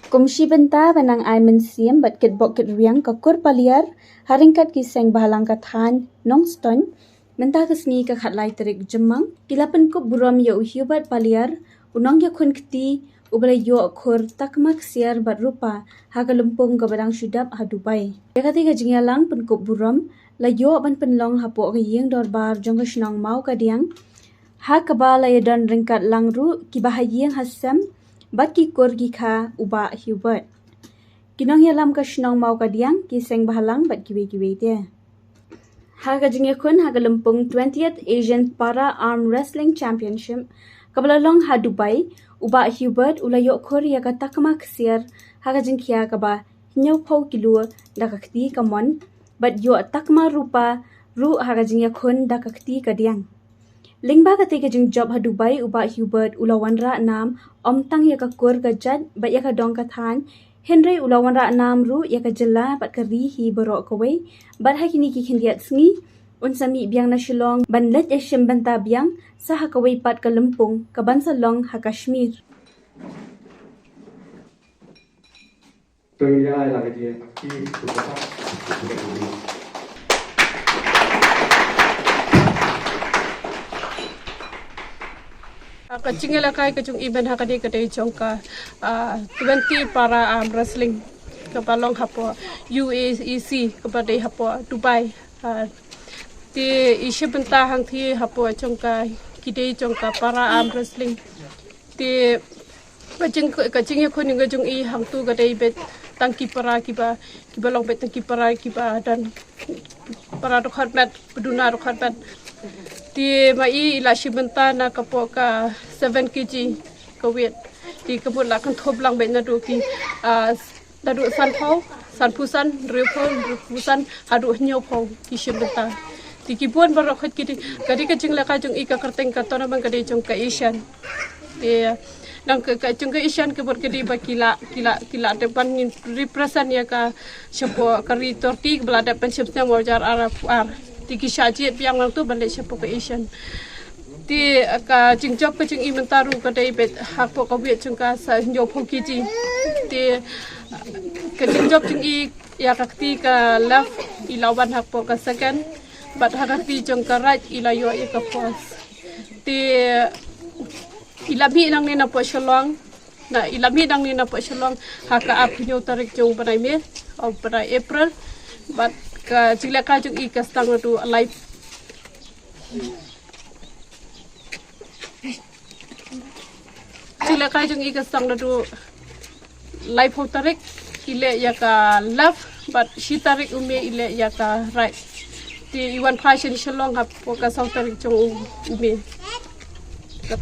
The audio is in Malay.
Kumshi benta banang ai mensiam bat ket bok ket riang kakur paliar haringkat kiseng bahalang kathan nongston menta kesni ka khatlai terik jemang kilapan kup buram ya uhiubat paliar unong ya kun keti ubala yo akhur takmak siar bat rupa haga lempung ka badang syudap ha Dubai ya kati ka jingyalang pen kup buram la yo ban penlong hapo ka yeng dorbar jong ka shnong mau ka diang ha kabala ya dan ringkat langru ki bahayeng hasam bat ki kor ki kha uba hiubat kinong ya lam ka shnong mau ka diang ki seng bahalang bat kiwe dia ha ka jingya kun ha ka lempung 20th Asian Para Arm Wrestling Championship kabalalong ha Dubai uba hiubat ulayo khor ya ka takma ksiar ha ka jingkhia ka ba nyau phau kilu da ka khti ka mon bat yo takma rupa ru ha ka jingya kun da ka khti ka diang Lingba kate ka jing job ha Dubai uba Hubert ulawanra nam omtang ya ka kur ka jat bat ya ka dong ka than Henry ulawanra nam ru ya ka jela bat ka ri hi baro ka wei bat ha kini ki khindiat sngi unsami biang na shillong ban let ya shim banta biang sa ha ka wei pat ka lempung ka ban sa long ha Kashmir tôi là cái gì khi tôi có Kacing kai kacung event hakadi kadai chongka 20 para arm wrestling kapalong hapo UAEC kapadai hapo Dubai ti ishe benta hang thi hapo chongka kidai chongka para arm wrestling ti kacing ya khoni ngajung I hang tu kadai bet tangki para kiba long bet tangki para kiba dan para dokhat mat peduna dokhat mat ti mai ila shibenta na kapo ka 7 kg ka weight ti kabut la kan thop lang bet na du ki tadu san phau san pusan repusan adu nyau phau ki shibenta ti ki bon barok khat ki kadi ka jing la ka jung I ka karteng ka tona bang kadi jung ka Asian ti nang ka jung ka Asian ke bot kadi ba kila depan ni represent ya ka shapo kari torti bela depan shipnya wajar arab tiki syajiat yang lang tu balik siapa ke Asian ti ka jingjob ke jing imentaru ka dai bet hak po ka wiet jung ka sa nyo phoki ji ti ka jingjob jing I ya ka ti ka left ilawan hak po ka second bat hak ti jung ka right ilayo ya ka first ti ilabi nang ni na po shalong na ilabi nang ni na po shalong hak ka ap nyo tarik jung banai me of banai April bat ka jila ka jung I ka stang tu live jila ka jung I ka stang tu live ho tarik ile ya ka left but shi tarik ume ile ya ka right ti iwan fashion shalong hap ka sau tarik jung ume